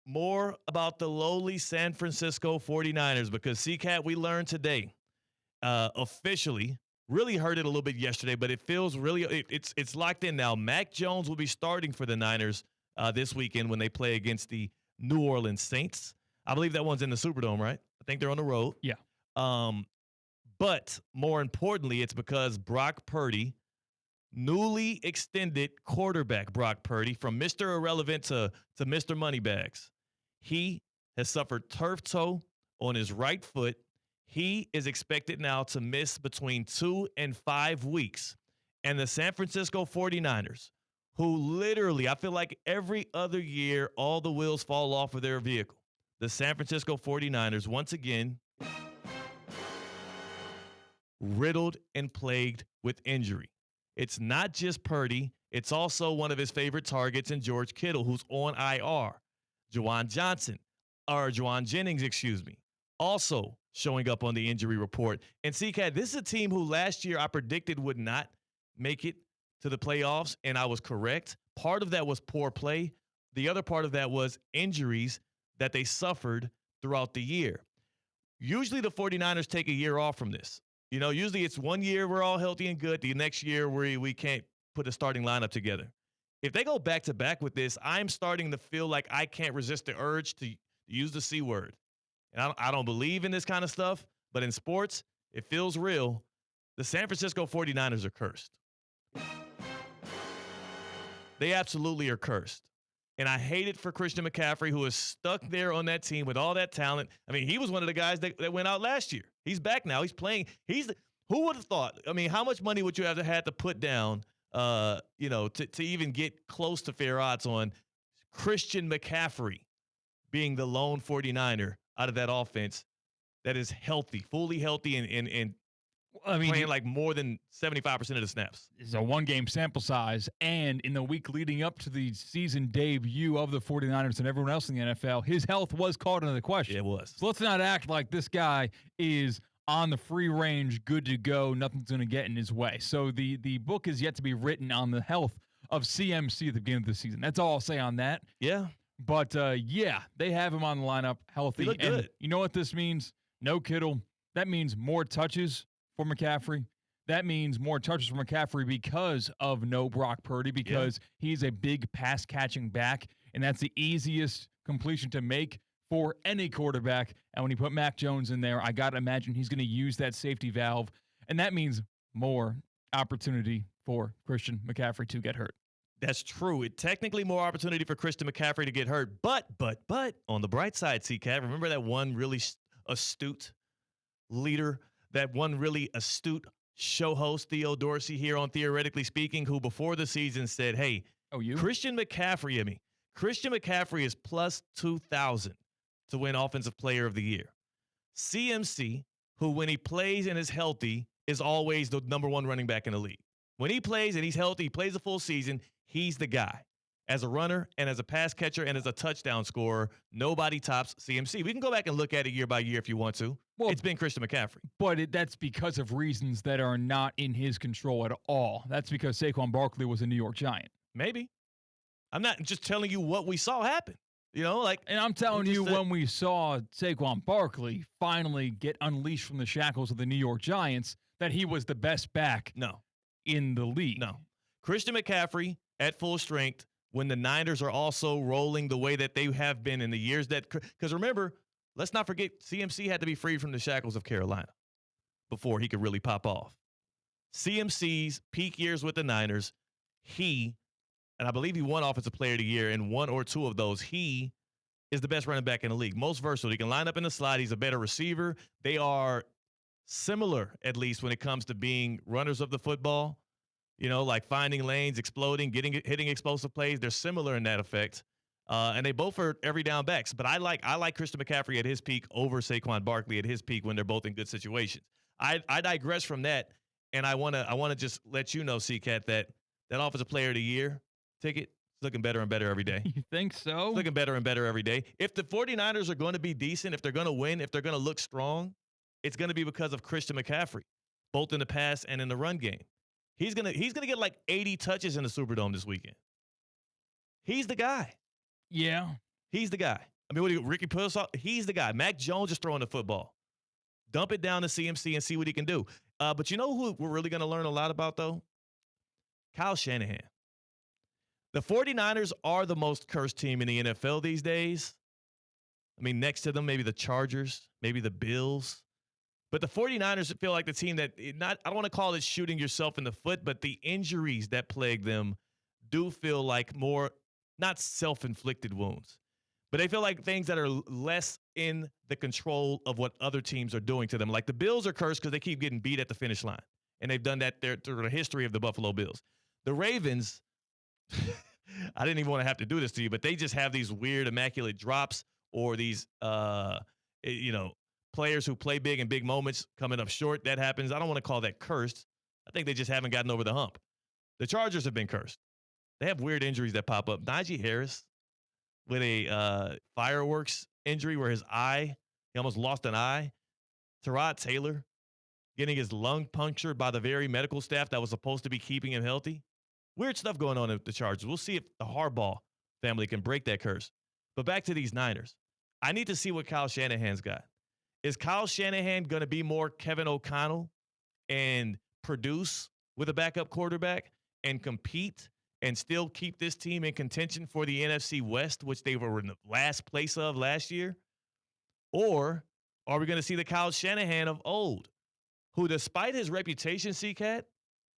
more about the lowly San Francisco 49ers because, CCAT, we learned today officially, really heard it a little bit yesterday, but it feels really it's locked in now. Mac Jones will be starting for the Niners this weekend when they play against the New Orleans Saints. I believe that one's in the Superdome, right? I think they're on the road. Yeah. But more importantly, it's because Brock Purdy, newly extended quarterback Brock Purdy, from Mr. Irrelevant to Mr. Moneybags, he has suffered turf toe on his right foot. He is expected now to miss between 2 and 5 weeks. And the San Francisco 49ers, who literally, I feel like every other year, all the wheels fall off of their vehicle. The San Francisco 49ers, once again, riddled and plagued with injury. It's not just Purdy. It's also one of his favorite targets in George Kittle, who's on IR. Juwan Jennings, also showing up on the injury report. And CCAT, this is a team who last year I predicted would not make it to the playoffs, and I was correct. Part of that was poor play. The other part of that was injuries that they suffered throughout the year. Usually the 49ers take a year off from this. You know, usually it's 1 year we're all healthy and good. The next year we can't put a starting lineup together. If they go back-to-back with this, I'm starting to feel like I can't resist the urge to use the C word. And I don't believe in this kind of stuff, but in sports, it feels real. The San Francisco 49ers are cursed. They absolutely are cursed. And I hate it for Christian McCaffrey, who is stuck there on that team with all that talent. I mean, he was one of the guys that went out last year. He's back now. He's playing. Who would have thought? I mean, how much money would you have had to put down, to even get close to fair odds on Christian McCaffrey being the lone 49er out of that offense that is healthy, fully healthy, and playing like more than 75% of the snaps. It's a one-game sample size, and in the week leading up to the season debut of the 49ers and everyone else in the NFL, his health was called into the question. It was. So let's not act like this guy is on the free range, good to go, nothing's going to get in his way. So the book is yet to be written on the health of CMC at the beginning of the season. That's all I'll say on that. Yeah. But, they have him on the lineup healthy. He looked good. You know what this means? No Kittle. That means more touches for McCaffrey. That means more touches for McCaffrey because of no Brock Purdy, because he's a big pass-catching back, and that's the easiest completion to make for any quarterback. And when you put Mac Jones in there, I got to imagine he's going to use that safety valve, and that means more opportunity for Christian McCaffrey to get hurt. That's true. It technically more opportunity for Christian McCaffrey to get hurt, but on the bright side, CCAT, remember that one really astute leader, that one really astute show host, Theo Dorsey, here on Theoretically Speaking, who before the season said, hey, Christian McCaffrey is plus 2,000 to win Offensive Player of the Year. CMC, who when he plays and is healthy, is always the number one running back in the league. When he plays and he's healthy, he plays a full season, he's the guy. As a runner and as a pass catcher and as a touchdown scorer, nobody tops CMC. We can go back and look at it year by year if you want to. Well, it's been Christian McCaffrey. But that's because of reasons that are not in his control at all. That's because Saquon Barkley was a New York Giant. Maybe. I'm not just telling you what we saw happen. And I'm telling you, when we saw Saquon Barkley finally get unleashed from the shackles of the New York Giants, that he was the best back in the league. No. Christian McCaffrey at full strength, when the Niners are also rolling the way that they have been in the years that – because remember, let's not forget, CMC had to be freed from the shackles of Carolina before he could really pop off. CMC's peak years with the Niners, and I believe he won Offensive Player of the Year in one or two of those, he is the best running back in the league. Most versatile. He can line up in the slot. He's a better receiver. They are similar, at least, when it comes to being runners of the football. Like finding lanes, exploding, hitting explosive plays. They're similar in that effect. And they both are every down backs. But I like Christian McCaffrey at his peak over Saquon Barkley at his peak when they're both in good situations. I digress from that, and I want to just let you know, CCAT, that Offensive Player of the Year ticket is looking better and better every day. You think so? It's looking better and better every day. If the 49ers are going to be decent, if they're going to win, if they're going to look strong, it's going to be because of Christian McCaffrey, both in the pass and in the run game. He's gonna get like 80 touches in the Superdome this weekend. He's the guy. Yeah. He's the guy. I mean, Ricky Pearsall? He's the guy. Mac Jones is throwing the football. Dump it down to CMC and see what he can do. But you know who we're really going to learn a lot about, though? Kyle Shanahan. The 49ers are the most cursed team in the NFL these days. I mean, next to them, maybe the Chargers, maybe the Bills. But the 49ers feel like the team that I don't want to call it shooting yourself in the foot, but the injuries that plague them do feel like more, not self-inflicted wounds, but they feel like things that are less in the control of what other teams are doing to them. Like the Bills are cursed because they keep getting beat at the finish line, and they've done that through the history of the Buffalo Bills. The Ravens, I didn't even want to have to do this to you, but they just have these weird immaculate drops or these, players who play big in big moments coming up short. That happens. I don't want to call that cursed. I think they just haven't gotten over the hump. The Chargers have been cursed. They have weird injuries that pop up. Najee Harris with a fireworks injury where he almost lost an eye. Tyrod Taylor getting his lung punctured by the very medical staff that was supposed to be keeping him healthy. Weird stuff going on at the Chargers. We'll see if the Harbaugh family can break that curse. But back to these Niners. I need to see what Kyle Shanahan's got. Is Kyle Shanahan going to be more Kevin O'Connell and produce with a backup quarterback and compete and still keep this team in contention for the NFC West, which they were in the last place of last year? Or are we going to see the Kyle Shanahan of old, who, despite his reputation, C-Cat,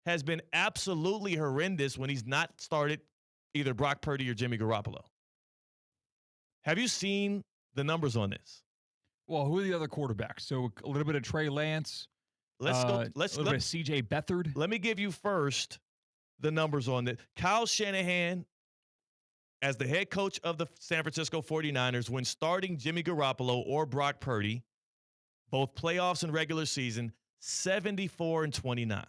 has been absolutely horrendous when he's not started either Brock Purdy or Jimmy Garoppolo? Have you seen the numbers on this? Well, who are the other quarterbacks? So a little bit of Trey Lance. A little bit of C.J. Beathard. Let me give you first the numbers on that. Kyle Shanahan, as the head coach of the San Francisco 49ers, when starting Jimmy Garoppolo or Brock Purdy, both playoffs and regular season, 74-29.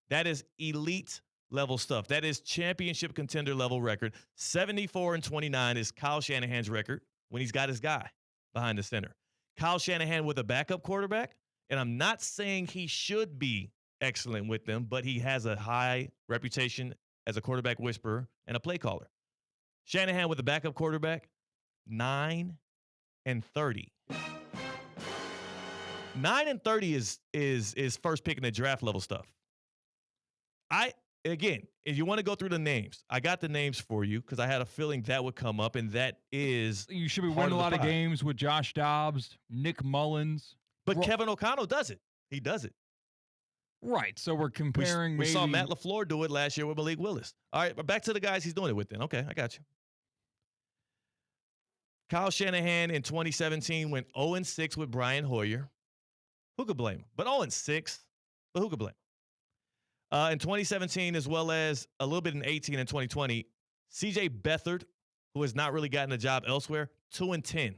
That is elite level stuff. That is championship contender level record. 74-29 is Kyle Shanahan's record when he's got his guy behind the center. Kyle Shanahan with a backup quarterback, and I'm not saying he should be excellent with them, but he has a high reputation as a quarterback whisperer and a play caller. Shanahan with a backup quarterback, 9-30. 9-30 is first pick in the draft level stuff. Again, if you want to go through the names, I got the names for you because I had a feeling that would come up, and that is you should be winning a lot of games with Josh Dobbs, Nick Mullins. But Kevin O'Connell does it. He does it. Right. So we're comparing. We saw Matt LaFleur do it last year with Malik Willis. All right, but back to the guys he's doing it with then. Okay, I got you. Kyle Shanahan in 2017 went 0-6 with Brian Hoyer. Who could blame him? But 0-6, but who could blame him? In 2017, as well as a little bit in 18 and 2020, C.J. Beathard, who has not really gotten a job elsewhere, 2-10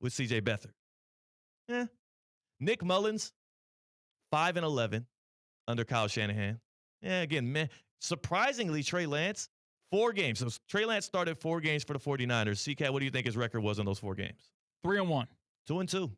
with C.J. Beathard. Nick Mullins, 5-11 under Kyle Shanahan. Again, man, surprisingly, Trey Lance, 4 games. So Trey Lance started 4 games for the 49ers. C-Cat, what do you think his record was in those 4 games? 3-1. 2-2.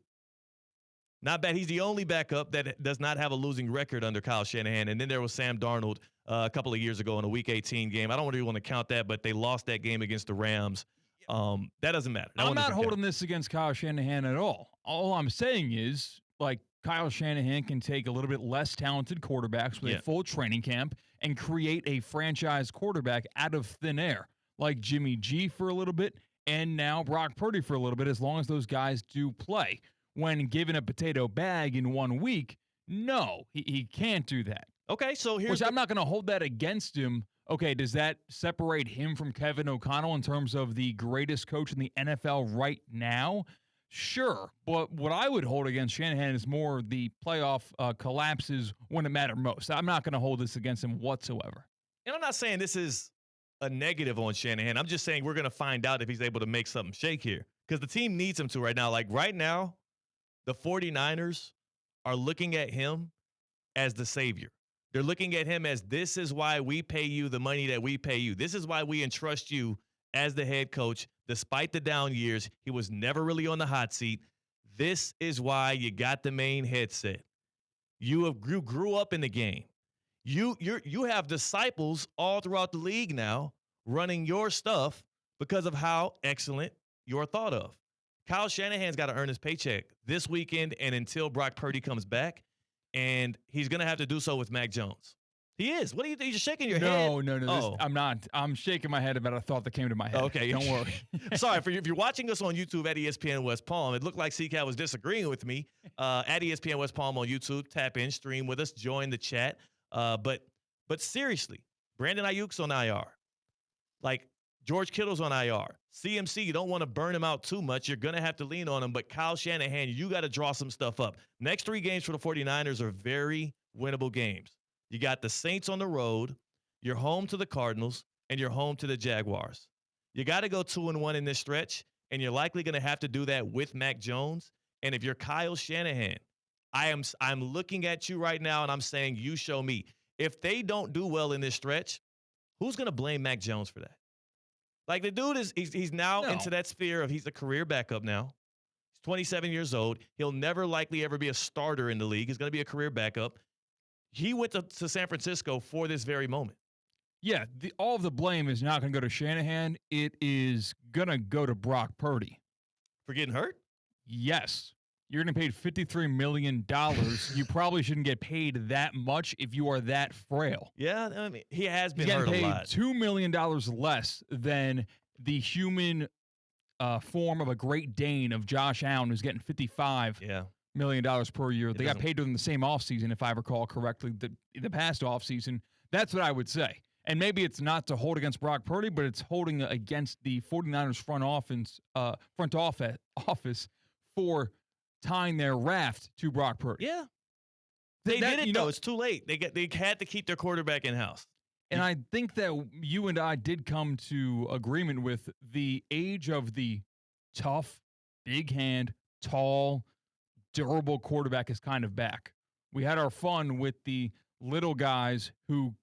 Not bad. He's the only backup that does not have a losing record under Kyle Shanahan. And then there was Sam Darnold a couple of years ago in a Week 18 game. I don't really want to count that, but they lost that game against the Rams. That doesn't matter. I'm not holding this against Kyle Shanahan at all. All I'm saying is, like, Kyle Shanahan can take a little bit less talented quarterbacks with a full training camp and create a franchise quarterback out of thin air, like Jimmy G for a little bit and now Brock Purdy for a little bit, as long as those guys do play. When given a potato bag in 1 week, no, he can't do that. Okay, so here's I'm not going to hold that against him. Okay, does that separate him from Kevin O'Connell in terms of the greatest coach in the NFL right now? Sure, but what I would hold against Shanahan is more the playoff collapses when it mattered most. I'm not going to hold this against him whatsoever. And I'm not saying this is a negative on Shanahan. I'm just saying we're going to find out if he's able to make something shake here because the team needs him to right now. Like right now, the 49ers are looking at him as the savior. They're looking at him as this is why we pay you the money that we pay you. This is why we entrust you as the head coach. Despite the down years, he was never really on the hot seat. This is why you got the main headset. You grew up in the game. You have disciples all throughout the league now running your stuff because of how excellent you're thought of. Kyle Shanahan's got to earn his paycheck this weekend and until Brock Purdy comes back, and he's going to have to do so with Mac Jones. He is. What are you doing? You're shaking your head. No. Oh. I'm not. I'm shaking my head about a thought that came to my head. Okay. Don't worry. Sorry, if you're watching us on YouTube at ESPN West Palm, it looked like CCAT was disagreeing with me. At ESPN West Palm on YouTube, tap in, stream with us, join the chat. But seriously, Brandon Ayuk's on IR. Like, George Kittle's on IR. CMC, you don't want to burn him out too much. You're going to have to lean on him. But Kyle Shanahan, you got to draw some stuff up. Next 3 games for the 49ers are very winnable games. You got the Saints on the road, you're home to the Cardinals, and you're home to the Jaguars. You got to go 2-1 in this stretch, and you're likely going to have to do that with Mac Jones. And if you're Kyle Shanahan, I'm looking at you right now, and I'm saying, you show me. If they don't do well in this stretch, who's going to blame Mac Jones for that? Like, the dude he's now into that sphere of he's a career backup now. He's 27 years old. He'll never likely ever be a starter in the league. He's going to be a career backup. He went to San Francisco for this very moment. Yeah, all of the blame is not going to go to Shanahan. It is going to go to Brock Purdy. For getting hurt? Yes. You're going to pay $53 million. You probably shouldn't get paid that much if you are that frail. Yeah, I mean, he has been He's hurt getting a paid lot. $2 million less than the human form of a Great Dane of Josh Allen, who's getting $55 million per year. They got paid during the same offseason, if I recall correctly, the past offseason. That's what I would say. And maybe it's not to hold against Brock Purdy, but it's holding against the 49ers front office for tying their raft to Brock Purdy. Yeah. They did it, though. It's too late. They had to keep their quarterback in-house. And I think that you and I did come to agreement with the age of the tough, big hand, tall, durable quarterback is kind of back. We had our fun with the little guys who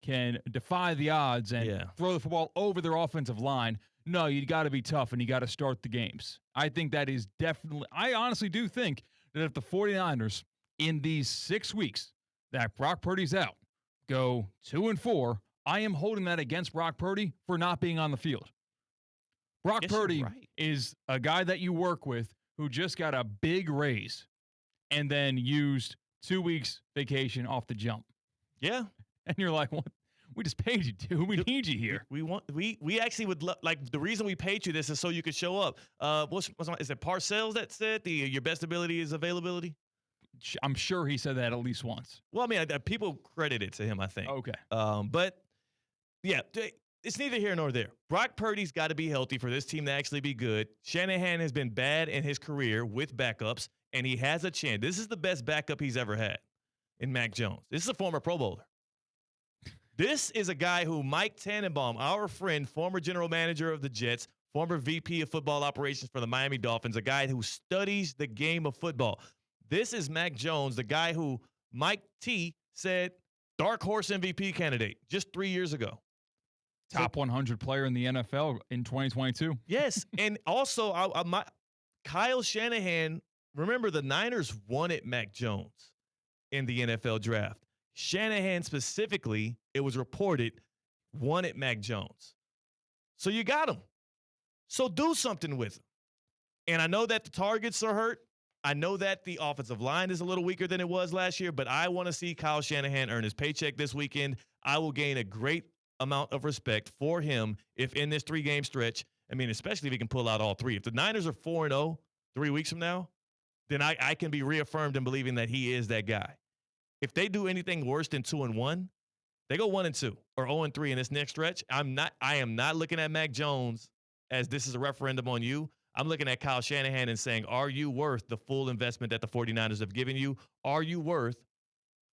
can defy the odds and throw the football over their offensive line. No, you got to be tough and you got to start the games. I think that is definitely, I honestly do think that if the 49ers in these 6 weeks that Brock Purdy's out go 2-4, I am holding that against Brock Purdy for not being on the field. Brock Purdy is a guy that you work with who just got a big raise and then used 2 weeks vacation off the jump. Yeah. And you're like, what? We just paid you, dude. We need you here. We actually would like the reason we paid you this is so you could show up. Is it Parcells that said your best ability is availability? I'm sure he said that at least once. Well, I mean, people credit it to him, I think. Okay. But yeah, it's neither here nor there. Brock Purdy's got to be healthy for this team to actually be good. Shanahan has been bad in his career with backups, and he has a chance. This is the best backup he's ever had in Mac Jones. This is a former Pro Bowler. This is a guy who Mike Tannenbaum, our friend, former general manager of the Jets, former VP of football operations for the Miami Dolphins, a guy who studies the game of football. This is Mac Jones, the guy who Mike T said dark horse MVP candidate just 3 years ago. Top 100 player in the NFL in 2022. Yes, and also Kyle Shanahan, remember the Niners wanted Mac Jones in the NFL draft. Shanahan specifically, it was reported, wanted Mac Jones. So you got him. So do something with him. And I know that the targets are hurt. I know that the offensive line is a little weaker than it was last year, but I want to see Kyle Shanahan earn his paycheck this weekend. I will gain a great amount of respect for him if in this 3-game stretch, I mean, especially if he can pull out all 3. If the Niners are 4-0 3 weeks from now, then I can be reaffirmed in believing that he is that guy. If they do anything worse than 2-1, they go 1-2 or 0-3 in this next stretch. I am not looking at Mac Jones as this is a referendum on you. I'm looking at Kyle Shanahan and saying, are you worth the full investment that the 49ers have given you? Are you worth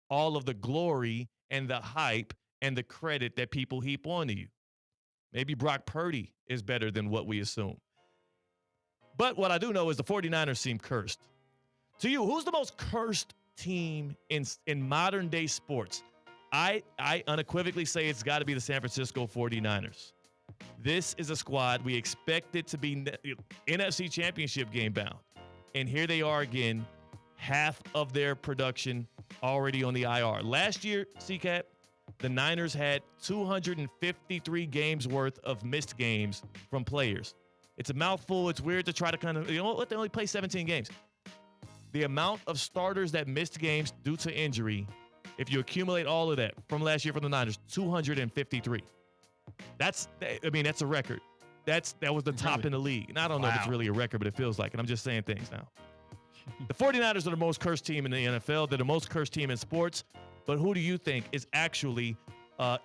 all of the glory and the hype and the credit that people heap onto you? Maybe Brock Purdy is better than what we assume. But what I do know is the 49ers seem cursed. To you, who's the most cursed team in modern day sports? I unequivocally say it's got to be the San Francisco 49ers. This is a squad we expect it to be NFC Championship game bound. And here they are again, half of their production already on the IR. Last year, CCAT, the Niners had 253 games worth of missed games from players. It's a mouthful. It's weird to try to kind of, you know what? They only play 17 games. The amount of starters that missed games due to injury, if you accumulate all of that from last year for the Niners, 253. That's a record. That was the top in the league. And I don't know if it's really a record, but it feels like it. I'm just saying things now. The 49ers are the most cursed team in the NFL. They're the most cursed team in sports. But who do you think is actually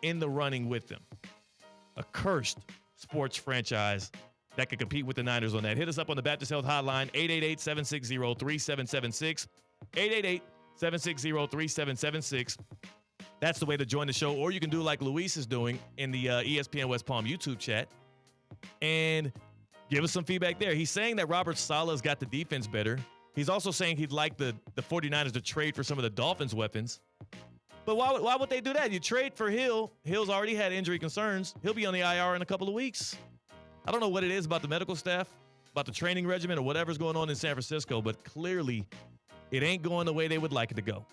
in the running with them? A cursed sports franchise that could compete with the Niners on that. Hit us up on the Baptist Health Hotline, 888-760-3776. 888-760-3776. That's the way to join the show. Or you can do like Luis is doing in the ESPN West Palm YouTube chat and give us some feedback there. He's saying that Robert Saleh's got the defense better. He's also saying he'd like the 49ers to trade for some of the Dolphins' weapons. But why would they do that? You trade for Hill. Hill's already had injury concerns. He'll be on the IR in a couple of weeks. I don't know what it is about the medical staff, about the training regimen, or whatever's going on in San Francisco, but clearly it ain't going the way they would like it to go.